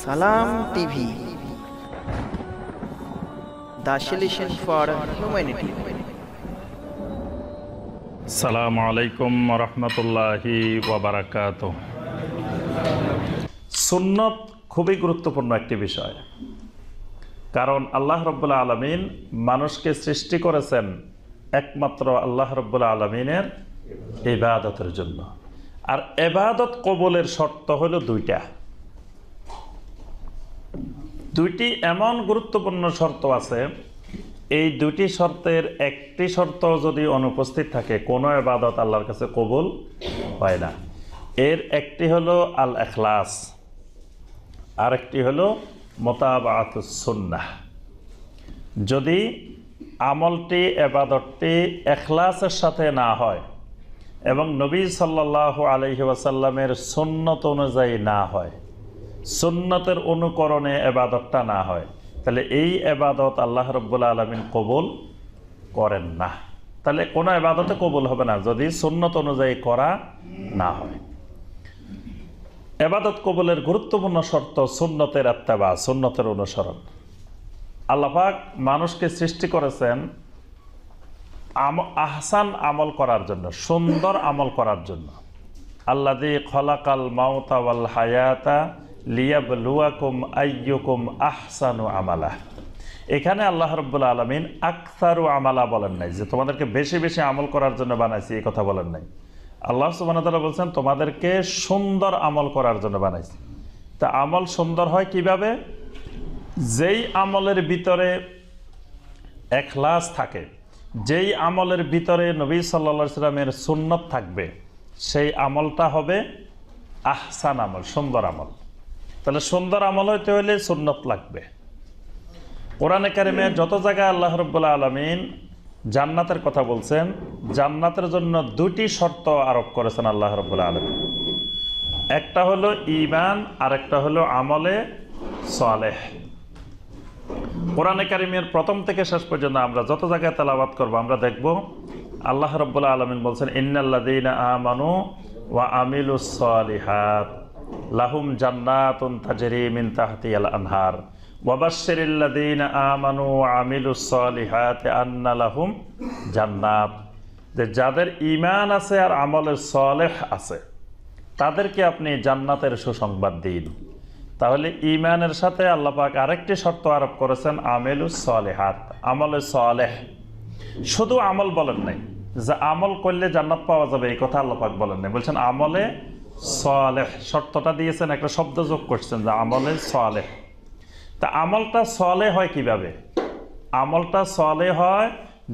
Salam TV, the solution for humanity. আসসালামু আলাইকুম ওয়া রাহমাতুল্লাহি ওয়া বারাকাতুহু। সুন্নত খুবই গুরুত্বপূর্ণ একটি বিষয়, কারণ আল্লাহ রাব্বুল আলামিন মানুষকে সৃষ্টি করেছেন একমাত্র আল্লাহ রাব্বুল আলামিনের ইবাদতের জন্য। আর ইবাদত কবুলের শর্ত হলো দুইটি এমন গুরুত্বপূর্ণ শর্ত আছে, এই দুটি শর্তের একটি শর্ত যদি অনুপস্থিত থাকে কোনো ইবাদত আল্লাহর কাছে কবুল হয় না। এর একটি হলো আল ইখলাস, আর একটি হলো মুতাবাআতুস সুন্নাহ। যদি আমলটি ইবাদতটি ইখলাসের সাথে না হয় এবং নবী সাল্লাল্লাহু আলাইহি ওয়াসাল্লামের সুন্নত অনুযায়ী না হয়, সুন্নতের অনুকরণে ইবাদতটা না হয়, তাহলে এই ইবাদত আল্লাহ রাব্বুল আলামিন কবুল করেন না। তাহলে কোনো ইবাদতে কবুল হবে না যদি সুন্নত অনুযায়ী করা না হয়। ইবাদত কবুলের গুরুত্বপূর্ণ শর্ত সুন্নতের ইত্তেবা, সুন্নতের অনুসরণ। আল্লাহ পাক মানুষকে সৃষ্টি করেছেন আহসান আমল করার জন্য, সুন্দর আমল করার জন্য। আল্লাযী খলাকাল মাউতা ওয়াল হায়াতা লিয়াবলুয়াকুম আইয়ুকুম আহসানু আমালা। এখানে আল্লাহ রাব্বুল আলামিন আকসারু আমালা বলেন নাই, যে তোমাদেরকে বেশি বেশি আমল করার জন্য বানাইছি, এই কথা বলেন নাই। আল্লাহ সুবহানাহু ওয়া তাআলা বলছেন তোমাদেরকে সুন্দর আমল করার জন্য বানাইছি। তা আমল সুন্দর হয় কিভাবে? যেই আমলের ভিতরে ইখলাস থাকে, যেই আমলের ভিতরে নবী সাল্লাল্লাহু আলাইহি সাল্লামের সুন্নত থাকবে, সেই আমলটা হবে আহসান আমল, সুন্দর আমল। তাহলে সুন্দর আমল হইতে হলে সুন্নত লাগবে। কোরআনে কারিমে যত জায়গায় আল্লাহ রাব্বুল আলামিন জান্নাতের কথা বলছেন, জান্নাতের জন্য দুটি শর্ত আরোপ করেছেন আল্লাহ রাব্বুল আলামিন। একটা হলো ঈমান, আর একটা হলো আমলে সালেহ। কোরআনে কারিমের প্রথম থেকে শেষ পর্যন্ত আমরা যত জায়গায় তেলাওয়াত করব, আমরা দেখব আল্লাহ রাব্বুল আলামিন বলছেন ইন্নাল্লাযীনা আমানু ওয়া আমিলুস সালিহাত লাহুম জান্নাতুন তাজরি মিন তাহতিহাল আনহার ওয়া বাশশিরিল্লাযীনা আমানু ওয়া আমিলুস সালিহাতি আন্না লাহুম জান্নাত। যে যাদের ঈমান আছে আর আমলে সালেহ আছে, তাদেরকে আপনি জান্নাতের সুসংবাদ দিন। তাহলে ঈমানের সাথে আল্লাহ পাক আরেকটি শর্ত আরোপ করেছেন আমিলুস সালিহাত, আমলে সালেহ। শুধু আমল বলেন নাই যে আমল করলে জান্নাত পাওয়া যাবে, এই কথা আল্লাহ পাক বলেন নাই, বলছেন আমলে সালেহ। শর্তটা দিয়েছেন, একটা শব্দ যোগ করছেন যে আমলে সালেহ। তা আমলটা সালেহ হয় কিভাবে? আমলটা সালেহ হয়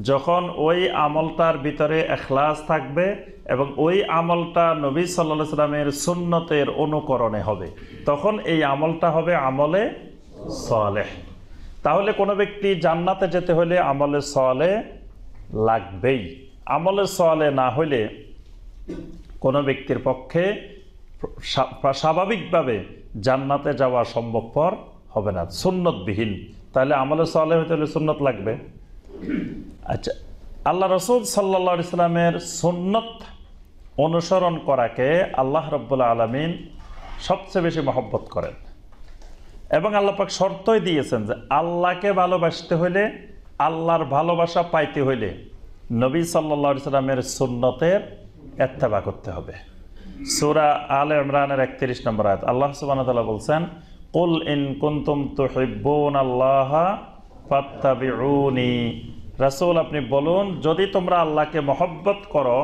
যখন ওই আমলটার ভিতরে ইখলাস থাকবে এবং ওই আমলটা নবী সাল্লাল্লাহু আলাইহি সাল্লামের সুন্নতের অনুকরণে হবে, তখন এই আমলটা হবে আমলে সালেহ। তাহলে কোনো ব্যক্তি জান্নাতে যেতে হলে আমলে সালেহ লাগবেই। আমলে সালেহ না হলে কোনো ব্যক্তির পক্ষে স্বাভাবিকভাবে জান্নাতে যাওয়া সম্ভবপর হবে না, সুন্নতবিহীন। তাহলে আমলে সালেহ হতে হলে সুন্নত লাগবে। আচ্ছা, আল্লাহ রাসূল সাল্লাল্লাহু আলাইহি সাল্লামের সুন্নত অনুসরণ করাকে আল্লাহ রাব্বুল আলামিন সবচেয়ে বেশি মহব্বত করেন, এবং আল্লাহ পাক শর্তই দিয়েছেন যে আল্লাহকে ভালোবাসতে হলে, আল্লাহর ভালোবাসা পাইতে হইলে নবী সাল্লাল্লাহু আলাইহি সাল্লামের সুন্নতের ইত্তেবা করতে হবে। সূরা আলে ইমরানের 31 নম্বর আয়াত আল্লাহ সুবহানাহু ওয়া তাআলা বলছেন কুল ইন কুনতুম তুহিব্বুনাল্লাহা ফাত্তাবিউনি। রাসূল আপনি বলুন, যদি তোমরা আল্লাহকে মহব্বত করো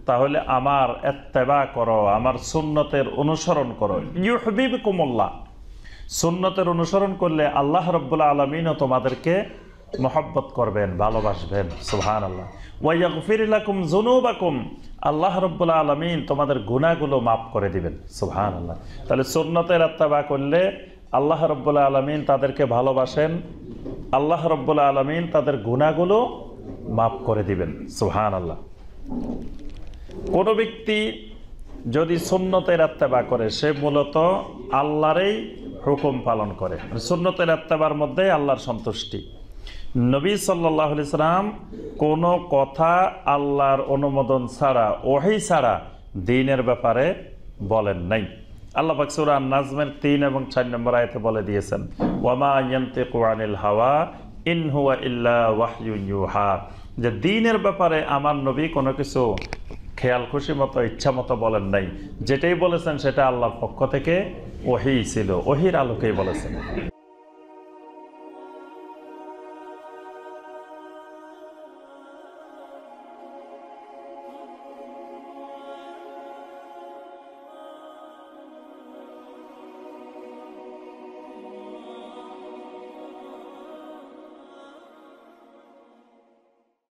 তাহলে আমার ইত্তেবা করো, আমার সুন্নতের অনুসরণ করো। ইউহিব্বুকুমুল্লাহ, সুন্নতের অনুসরণ করলে আল্লাহ রাব্বুল আলামিনও তোমাদেরকে মহব্বত করবেন, ভালোবাসবেন। সুবহানাল্লাহ। ওয়া ইয়াগফির লাকুম যুনুবাকুম, আল্লাহ রাব্বুল আলামিন তোমাদের গুনাহগুলো মাফ করে দিবেন। সুবহানাল্লাহ। তাহলে সুন্নতের ইত্তেবা করলে আল্লাহ রাব্বুল আলামিন তাদেরকে ভালোবাসেন, আল্লাহ রাব্বুল আলামিন তাদের গুনাহগুলো মাফ করে দিবেন। সুবহানাল্লাহ। কোনো ব্যক্তি যদি সুন্নতের ইত্তেবা করে, সে মূলত আল্লাহরই হুকুম পালন করে। সুন্নতের ইত্তেবার মধ্যে আল্লাহর সন্তুষ্টি। নবী সাল্লাল্লাহু আলাইহি সাল্লাম কোনো কথা আল্লাহর অনুমোদন ছাড়া, ওহী ছাড়া দ্বীনের ব্যাপারে বলেন নাই। আল্লাহ পাক সূরা আন-নাজমের 3 এবং 4 নম্বর আয়াতে বলে দিয়েছেন, ওয়ামা ইয়ানতিকু আনিল হাওয়া ইন হুয়া ইল্লা ওয়াহয়ুন ইউহা, যে দ্বীনের ব্যাপারে আমার নবী কোনো কিছু খেয়াল খুশি মতো ইচ্ছা মতো বলেন নাই, যেটাই বলেছেন সেটা আল্লাহর পক্ষ থেকে ওহী ছিল, ওহীর আলোকেই বলেছেন।